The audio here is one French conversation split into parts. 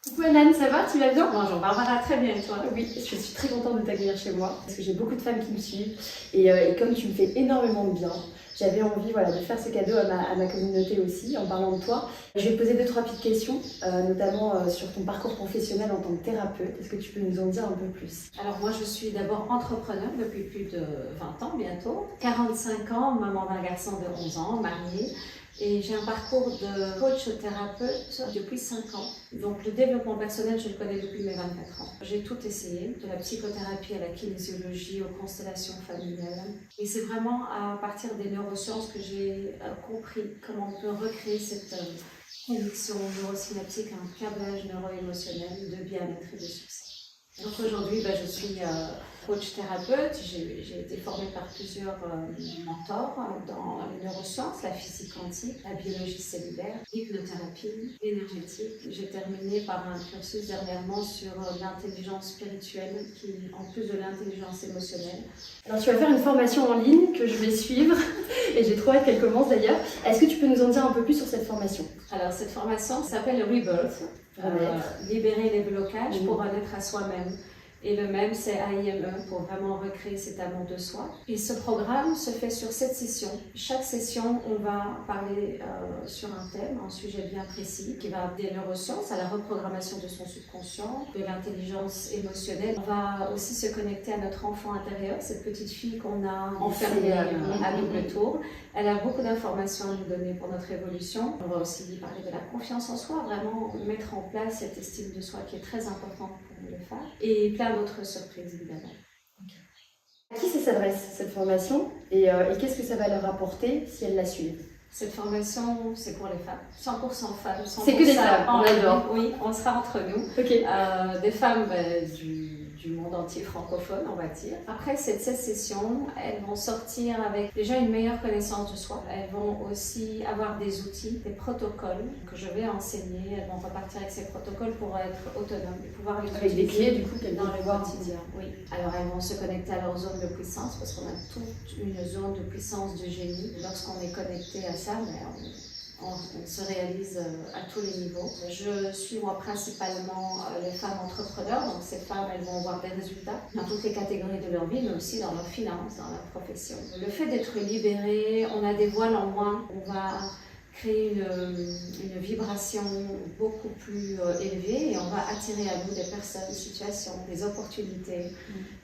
Coucou Anan, ça va? Tu vas bien? Bonjour Barbara, très bien et toi? Oui, je suis très contente de t'accueillir chez moi parce que j'ai beaucoup de femmes qui me suivent et comme tu me fais énormément de bien, j'avais envie de faire ce cadeau à ma communauté aussi en parlant de toi. Je vais te poser 2-3 petites questions, notamment sur ton parcours professionnel en tant que thérapeute. Est-ce que tu peux nous en dire un peu plus? Alors moi je suis d'abord entrepreneur depuis plus de 20 ans bientôt, 45 ans, maman d'un garçon de 11 ans, mariée. Et j'ai un parcours de coach-thérapeute depuis 5 ans. Donc le développement personnel, je le connais depuis mes 24 ans. J'ai tout essayé, de la psychothérapie à la kinésiologie, aux constellations familiales. Et c'est vraiment à partir des neurosciences que j'ai compris comment on peut recréer cette connexion neurosynaptique, un câblage neuro-émotionnel de bien-être et de succès. Donc aujourd'hui, je suis coach thérapeute. J'ai été formée par plusieurs mentors dans les neurosciences, la physique quantique, la biologie cellulaire, l'hypnothérapie, l'énergétique. J'ai terminé par un cursus dernièrement sur l'intelligence spirituelle qui, en plus de l'intelligence émotionnelle. Alors tu vas faire une formation en ligne que je vais suivre et j'ai trop hâte qu'elle commence d'ailleurs. Est-ce que tu peux nous en dire un peu plus sur cette formation? Alors cette formation s'appelle Rebirth, libérer les blocages pour en être à soi-même. Et le même, c'est AIME, pour vraiment recréer cet amour de soi. Et ce programme se fait sur 7 sessions. Chaque session, on va parler sur un thème, un sujet bien précis, qui va des neurosciences à la reprogrammation de son subconscient, de l'intelligence émotionnelle. On va aussi se connecter à notre enfant intérieur, cette petite fille qu'on a enfermée à double tour. Elle a beaucoup d'informations à nous donner pour notre évolution. On va aussi parler de la confiance en soi, vraiment mettre en place cette estime de soi qui est très importante pour les femmes. Et plein d'autres surprises, évidemment. À qui ça s'adresse cette formation et qu'est-ce que ça va leur apporter si elles la suivent? Cette formation, c'est pour les femmes, 100% femmes. 100% c'est que des femmes, on adore. Oui, on sera entre nous. Okay. Des femmes du monde entier francophone, on va dire. Après cette session, elles vont sortir avec déjà une meilleure connaissance de soi. Elles vont aussi avoir des outils, des protocoles que je vais enseigner. Elles vont repartir avec ces protocoles pour être autonomes et pouvoir les avec des clés du coup qu'elles dans le quotidien. Oui. Alors elles vont se connecter à leur zone de puissance parce qu'on a toute une zone de puissance de génie. Lorsqu'on est connecté à ça, on se réalise à tous les niveaux. Je suis moi principalement les femmes entrepreneurs, donc ces femmes elles vont avoir des résultats dans toutes les catégories de leur vie, mais aussi dans leurs finances, dans leur profession. Le fait d'être libéré, on a des voiles en moins, on va créer une vibration beaucoup plus élevée et on va attirer à nous des personnes, des situations, des opportunités.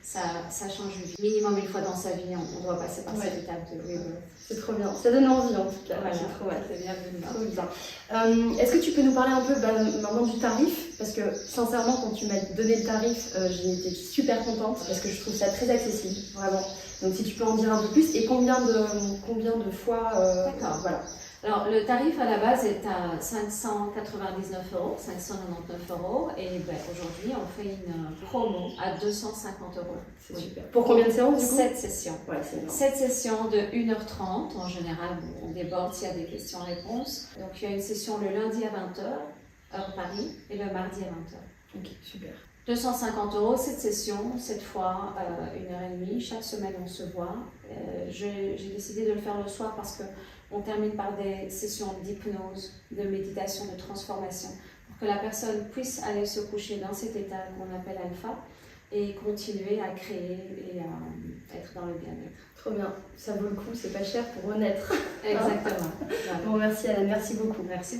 Ça change une vie. Minimum une fois dans sa vie, on doit passer par cette étape de Rebirth. C'est trop bien, ça donne envie en tout cas. Voilà, c'est trop bienvenue. Trop bien. Est-ce que tu peux nous parler un peu maintenant du tarif? Parce que sincèrement, quand tu m'as donné le tarif, j'ai été super contente parce que je trouve ça très accessible, vraiment. Donc si tu peux en dire un peu plus et combien de fois D'accord. Voilà. Alors, le tarif à la base est à 599 €, 599 € et aujourd'hui, on fait une promo à 250 €. C'est super. Pour combien de séances du coup? 7 sessions. Ouais, c'est énorme. 7 sessions de 1h30. En général, on déborde s'il y a des questions-réponses. Donc, il y a une session le lundi à 20h, heure Paris, et le mardi à 20h. Ok, super. 250 €, cette session, cette fois 1h30. Chaque semaine, on se voit. J'ai décidé de le faire le soir parce qu'on termine par des sessions d'hypnose, de méditation, de transformation, pour que la personne puisse aller se coucher dans cet état qu'on appelle alpha et continuer à créer et à être dans le bien-être. Trop bien, ça vaut le coup, c'est pas cher pour renaître. Exactement. Voilà. Bon, merci Alain, merci beaucoup. Merci.